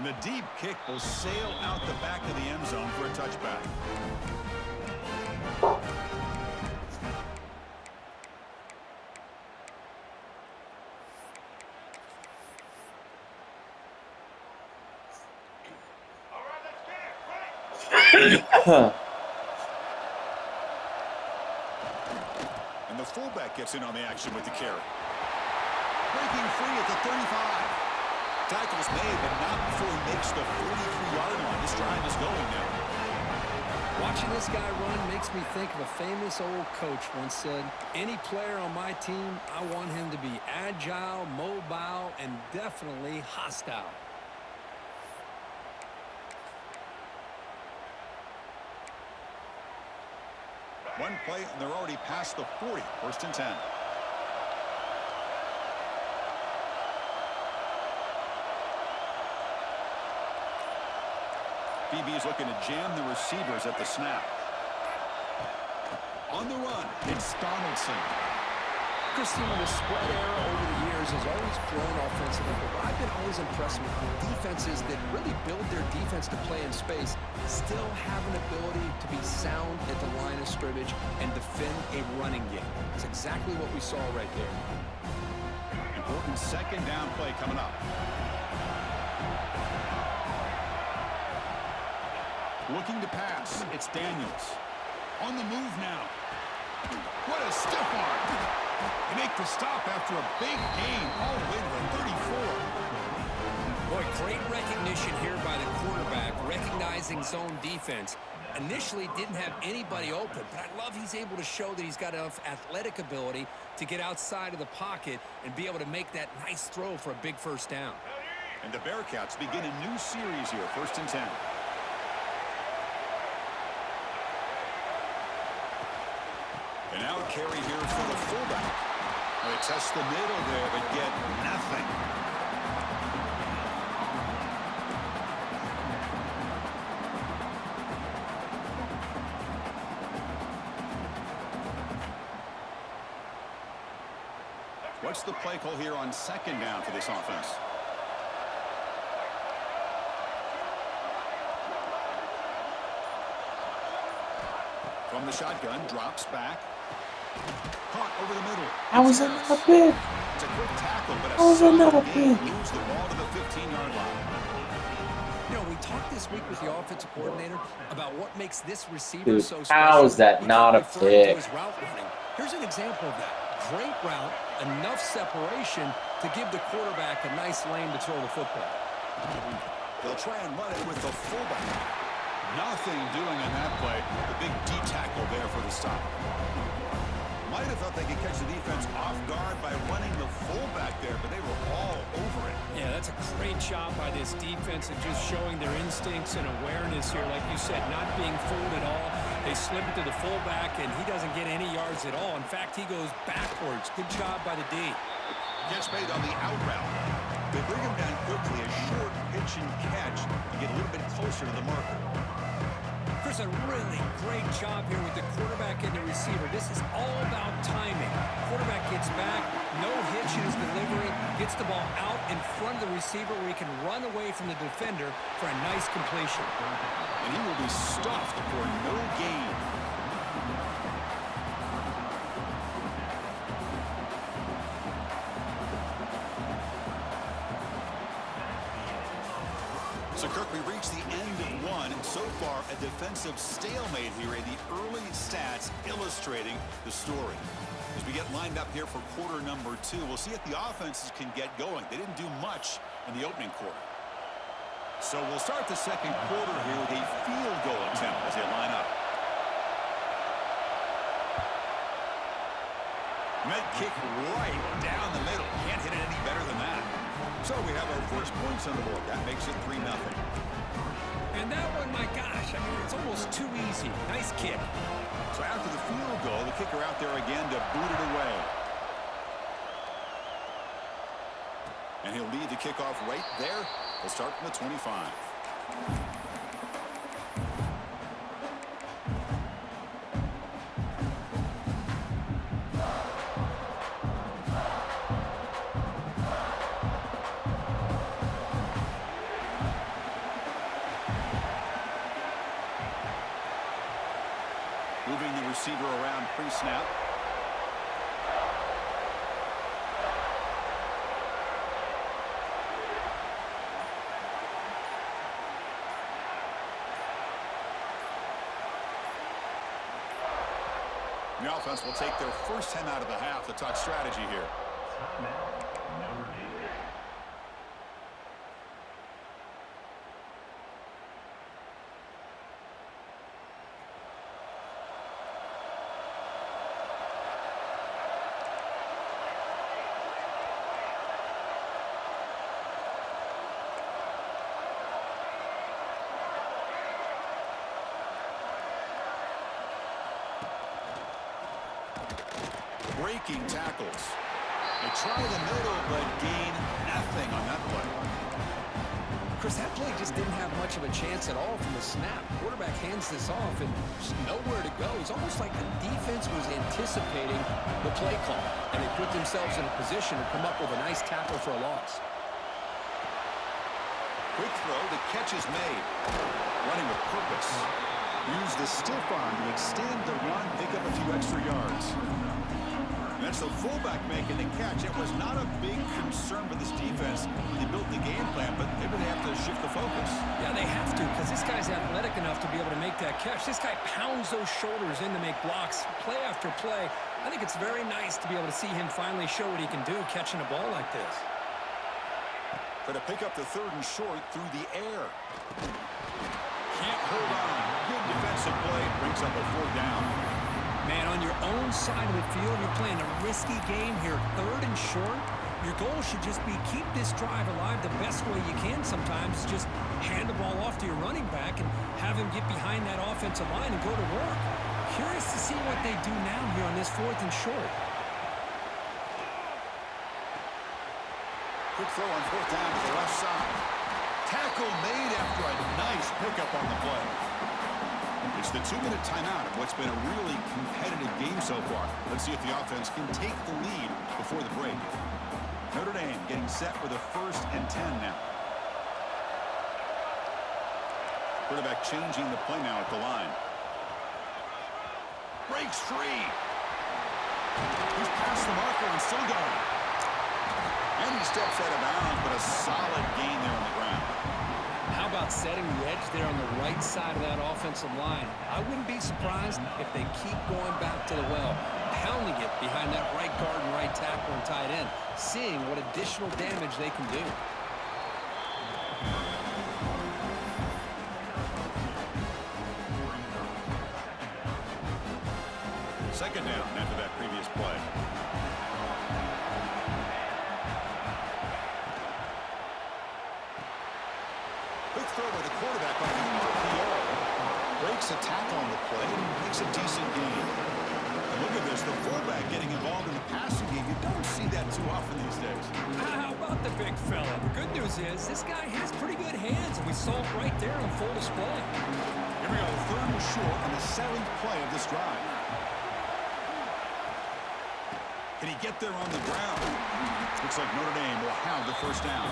And the deep kick will sail out the back of the end zone for a touchback. And the fullback gets in on the action with the carry. Breaking free at the 35. Tackles made, but not before he makes the 43-yard line. This drive is going now. Watching this guy run makes me think of a famous old coach once said, any player on my team, I want him to be agile, mobile, and definitely hostile. One play, and they're already past the 40. First and 10. BB's looking to jam the receivers at the snap. On the run, it's Donaldson. Christine, the spread era over the years has always grown offensively, but I've been always impressed with defenses that really build their defense to play in space, still have an ability to be sound at the line of scrimmage and defend a running game. It's exactly what we saw right there. Important second down play coming up. Looking to pass. It's Daniels. On the move now. What a stiff arm. They make the stop after a big gain all the way to the 34. Boy, great recognition here by the quarterback, recognizing zone defense. Initially didn't have anybody open, but I love he's able to show that he's got enough athletic ability to get outside of the pocket and be able to make that nice throw for a big first down. And the Bearcats begin a new series here, first and 10. An out carry here for the fullback. They test the middle there, but get nothing. What's the play call here on second down for this offense? From the shotgun, drops back. Caught over the middle. That was another pick. It's a quick tackle, but That was another pick. moves the ball to the 15-yard line. You know, we talked this week with the offensive coordinator about what makes this receiver Dude, so special. how is that not a pick? His route running. Here's an example of that. Great route, enough separation to give the quarterback a nice lane to throw the football. They'll try and run it with the fullback. Nothing doing on that play. The big D tackle there for the stop. Might have thought they could catch the defense off guard by running the fullback there, but they were all over it. Yeah, that's a great job by this defense and just showing their instincts and awareness here. Like you said, not being fooled at all. They slip it to the fullback, and he doesn't get any yards at all. In fact, he goes backwards. Good job by the D. Gets made on the out route. They bring him down quickly, a short pitch and catch to get a little bit closer to the marker. Chris, a really great job here with the quarterback and the receiver. This is all about timing. Quarterback gets back, no hitch in his delivery, gets the ball out in front of the receiver where he can run away from the defender for a nice completion. And he will be stuffed for no gain. So, Kirk, we reached the end of one, and so far a defensive stalemate here, and the early stats illustrating the story. As we get lined up here for quarter number 2, we'll see if the offenses can get going. They didn't do much in the opening quarter. So we'll start the second quarter here with a field goal attempt as they line up. Net kick right down the middle. Can't hit it any better than that. So we have our first points on the board. That makes it 3-0. And that one, my gosh, I mean, it's almost too easy. Nice kick. So after the field goal, the kicker out there again to boot it away. And he'll lead the kickoff right there. He'll start from the 25. Moving the receiver around pre-snap. The offense will take their first time out of the half to talk strategy here. Breaking tackles. They try the middle, but gain nothing on that play. Chris, that play just didn't have much of a chance at all from the snap. Quarterback hands this off and just nowhere to go. It's almost like the defense was anticipating the play call, and they put themselves in a position to come up with a nice tackle for a loss. Quick throw, the catch is made. Running with purpose. Use the stiff arm to extend the run, pick up a few extra yards. That's the fullback making the catch. It was not a big concern for this defense. They built the game plan, but they would have to shift the focus. Yeah, they have to, because this guy's athletic enough to be able to make that catch. This guy pounds those shoulders in to make blocks play after play. I think it's very nice to be able to see him finally show what he can do catching a ball like this. But to pick up the third and short through the air. Can't hold on. Good defensive play. Brings up a 4th down. Man, on your own side of the field, you're playing a risky game here, 3rd and short. Your goal should just be keep this drive alive the best way you can sometimes. Just hand the ball off to your running back and have him get behind that offensive line and go to work. Curious to see what they do now here on this 4th and short. Quick throw on 4th down to the left side. Tackle made after a nice pickup on the play. It's the 2-minute timeout of what's been a really competitive game so far. Let's see if the offense can take the lead before the break. Notre Dame getting set with a 1st and 10 now. Quarterback changing the play now at the line. Breaks free. He's past the marker and still going. And he steps out of bounds, but a solid gain there on the ground. How about setting the edge there on the right side of that offensive line? I wouldn't be surprised if they keep going back to the well, pounding it behind that right guard and right tackle and tight end, seeing what additional damage they can do. Second down after that previous play. Quick throw by the quarterback on the RPO. Breaks a tackle on the play and makes a decent gain. And look at this, the fullback getting involved in the passing game. You don't see that too often these days. How about the big fella? The good news is this guy has pretty good hands, and we saw it right there on full display. Here we go, 3rd and short on the 7th play of this drive. Can he get there on the ground? Looks like Notre Dame will have the 1st down.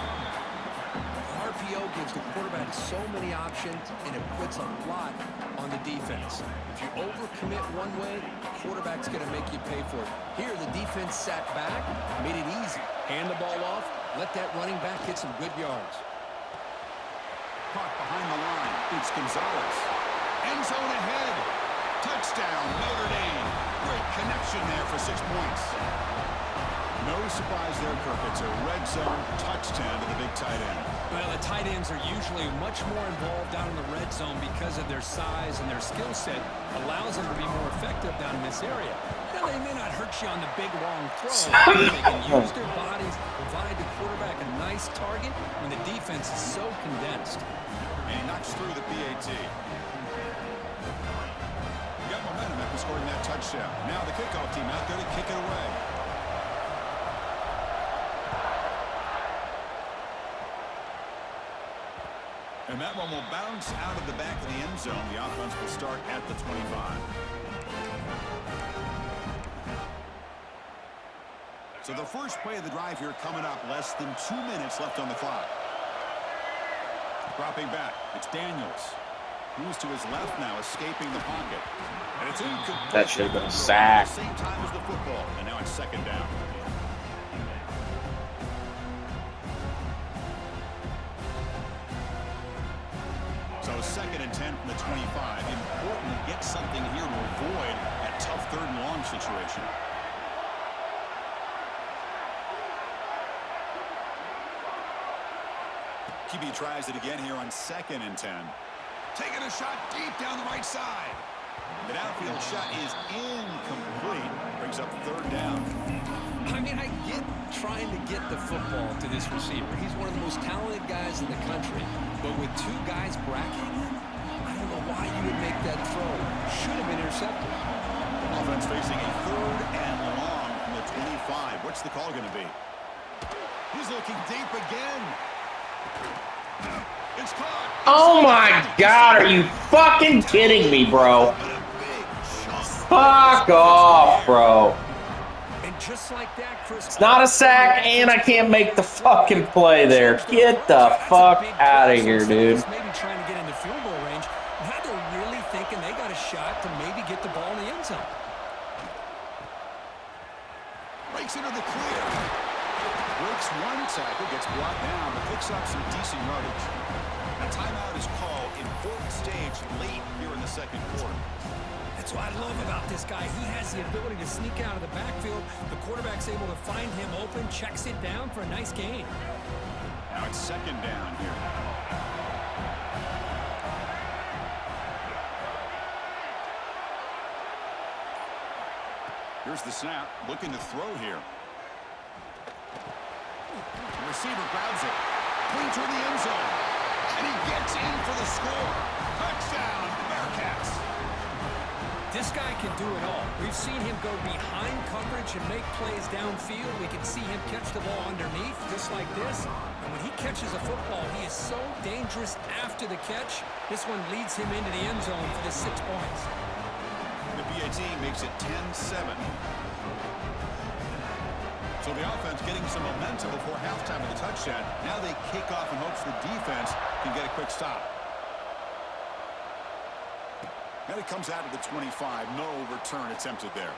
RPO gives the quarterback so many options, and it puts a lot on the defense. If you overcommit one way, the quarterback's going to make you pay for it. Here, the defense sat back, made it easy. Hand the ball off, let that running back get some good yards. Caught behind the line. It's Gonzalez. End zone ahead. Touchdown, Notre Dame. Great connection there for 6 points. No surprise there, Kirk. It's a red zone touchdown to the big tight end. Well, the tight ends are usually much more involved down in the red zone because of their size and their skill set allows them to be more effective down in this area. Now, they may not hurt you on the big, long throw, but they can use their bodies to provide the quarterback a nice target when the defense is so condensed. And he knocks through the PAT. Got momentum after scoring that touchdown. Now the kickoff team out there to kick it away. And that one will bounce out of the back of the end zone. The offense will start at the 25. So the first play of the drive here coming up. Less than 2 minutes left on the clock. Dropping back. It's Daniels. Moves to his left now, escaping the pocket. And it's incomplete. That should have been a sack. Same time as the football. And now it's second down. So second and 10 from the 25. Important to get something here to avoid that tough third and long situation. QB tries it again here on second and 10. Taking a shot deep down the right side. The downfield shot is incomplete. Brings up third down. I mean, I get trying to get the football to this receiver. He's one of the most talented guys in the country. But with two guys bracketing him, I don't know why you would make that throw. Should have been intercepted. Offense facing a third and long from the 25. What's the call going to be? He's looking deep again. It's caught. Oh my God, are you fucking kidding me, bro? Fuck off, bro. And just like that, Chris, It's not a sack, and I can't make the fucking play there. Get the fuck out of here, dude. Maybe trying to get into field goal range. Now they're really thinking they got a shot to maybe get the ball in the end zone. Breaks into the clear. Breaks one tackle, gets brought down, but picks up some decent yardage. A timeout is called in fourth stage late here in the second quarter. That's what I love about this guy. He has the ability to sneak out of the backfield. The quarterback's able to find him open, checks it down for a nice gain. Now it's second down here. Here's the snap, looking to throw here. The receiver grabs it, clean toward the end zone, and he gets in for the score. Touchdown, Bearcats. This guy can do it all. We've seen him go behind coverage and make plays downfield. We can see him catch the ball underneath, just like this. And when he catches a football, he is so dangerous after the catch. This one leads him into the end zone for the 6 points. The PAT makes it 10-7. So the offense getting some momentum before halftime with the touchdown. Now they kick off in hopes the defense can get a quick stop. Now he comes out of the 25. No return attempted there.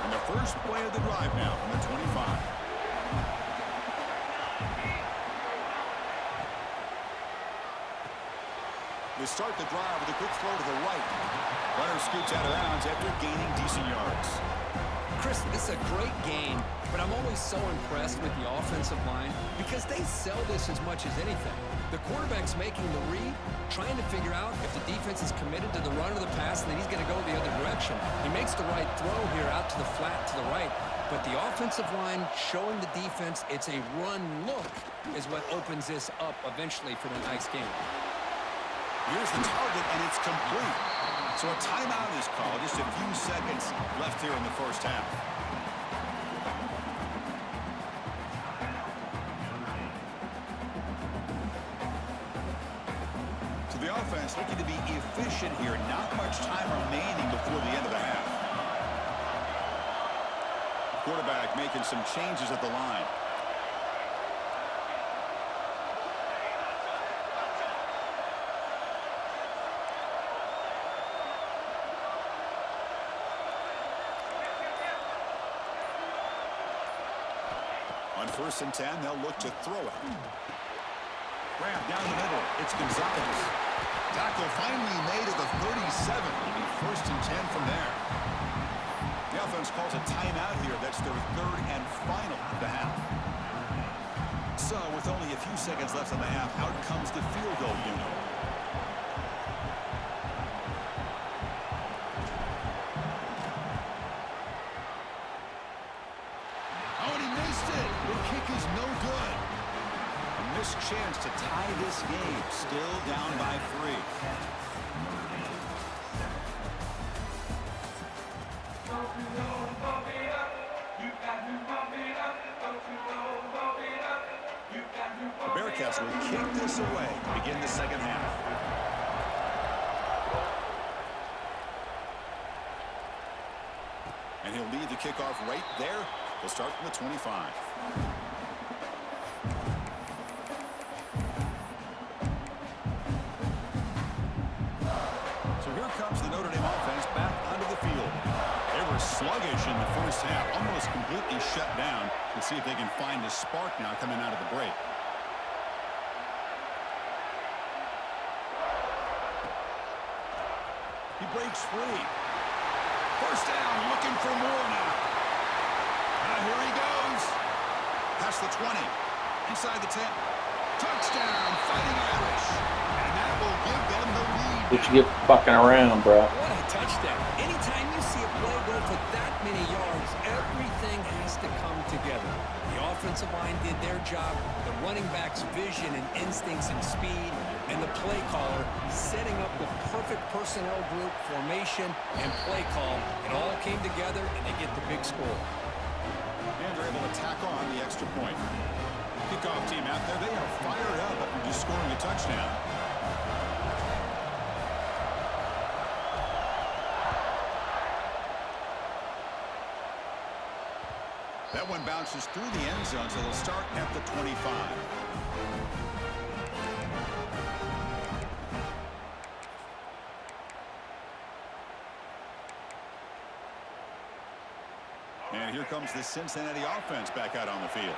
And the first play of the drive now from the 25. They start the drive with a quick throw to the right. Runner scoots out of bounds after gaining decent yards. Chris, this is a great game, but I'm always so impressed with the offensive line because they sell this as much as anything. The quarterback's making the read, trying to figure out if the defense is committed to the run or the pass, and then he's going to go the other direction. He makes the right throw here out to the flat to the right, but the offensive line showing the defense it's a run look is what opens this up eventually for the nice game. Here's the target, and it's complete. So a timeout is called. Just a few seconds left here in the first half. So the offense looking to be efficient here. Not much time remaining before the end of the half. Quarterback making some changes at the line. On 1st and 10, they'll look to throw it. Grab down the middle. It's Gonzalez. Tackle finally made at the 37. It'll be 1st and 10 from there. The offense calls a timeout here. That's their third and final of the half. So with only a few seconds left in the half, out comes the field goal unit. Chance to tie this game, still down by 3. The Bearcats will kick this away to begin the second half. off right there. They'll start from the 25. So here comes the Notre Dame offense back onto the field. They were sluggish in the first half, almost completely shut down. Let's see if they can find a spark now coming out of the break. He breaks free. First down, looking for more now. Here he goes. Past the 20. Inside the 10. Touchdown, Fighting Irish. And that will give them the lead. Did you get fucking around, bro? What a touchdown. Anytime you see a play go for that many yards, everything has to come together. The offensive line did their job, the running back's vision and instincts and speed, and the play caller setting up the perfect personnel group, formation, and play call. It all came together, and they get the big score. And they're able to tack on the extra point. Kickoff team out there, they are fired up after just scoring a touchdown. That one bounces through the end zone, so they'll start at the 25. And here comes the Cincinnati offense back out on the field.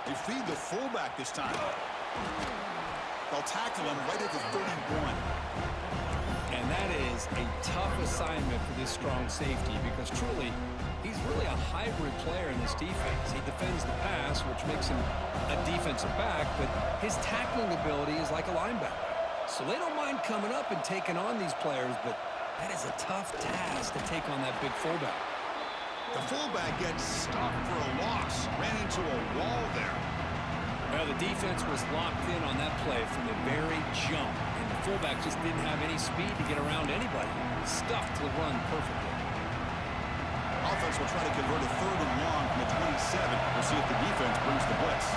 They feed the fullback this time. They'll tackle him right at the 31. And that is a tough assignment for this strong safety because truly, he's really a hybrid player in this defense. He defends the pass, which makes him a defensive back, but his tackling ability is like a linebacker. So they don't mind coming up and taking on these players, but that is a tough task to take on that big fullback. The fullback gets stopped for a loss. Ran into a wall there. Well, the defense was locked in on that play from the very jump, and the fullback just didn't have any speed to get around anybody. Stuffed the run perfectly. Offense will try to convert a 3rd and long from the 27. We'll see if the defense brings the blitz.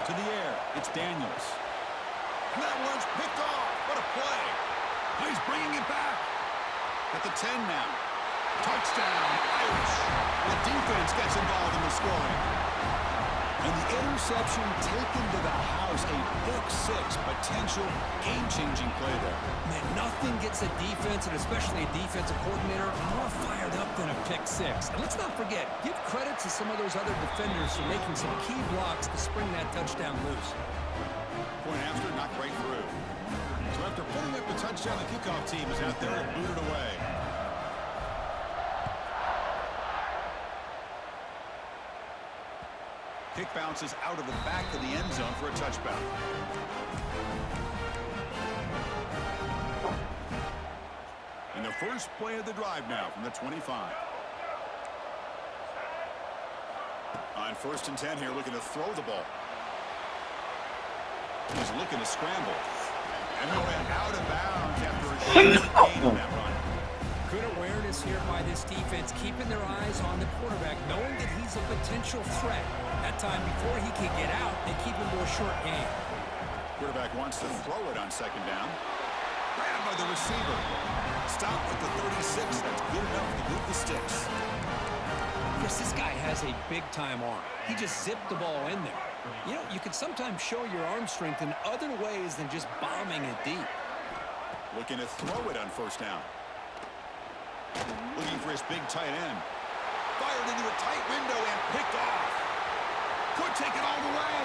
To the air, it's Daniels. And that one's picked off. What a play. Oh, he's bringing it back. At the 10 now. Touchdown, Irish. The defense gets involved in the scoring. And the interception taken to the house. A pick 6 potential game-changing play there. Man, nothing gets a defense, and especially a defensive coordinator, more fired up than a pick 6. And let's not forget, give credit to some of those other defenders for making some key blocks to spring that touchdown loose. Point after, knocked right through. So after putting up the touchdown, the kickoff team is out there and booted away. Kick bounces out of the back of the end zone for a touchback. And the first play of the drive now from the 25. On 1st and 10 here, looking to throw the ball. He's looking to scramble. And he went out of bounds after a short gain on that run. Good awareness here by this defense, keeping their eyes on the quarterback, knowing that he's a potential threat. That time, before he can get out, they keep him to a short game. Quarterback wants to throw it on 2nd down. Grabbed by the receiver. Stopped at the 36. That's good enough to move the sticks. Chris, this guy has a big-time arm. He just zipped the ball in there. You know, you can sometimes show your arm strength in other ways than just bombing it deep. Looking to throw it on 1st down. Looking for his big tight end. Fired into a tight window and picked off. Could take it all the way.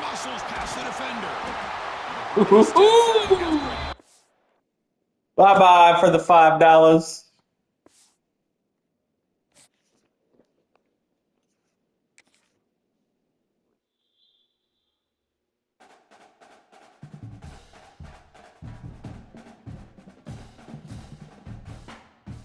Muscles past the defender. Bye-bye for the $5.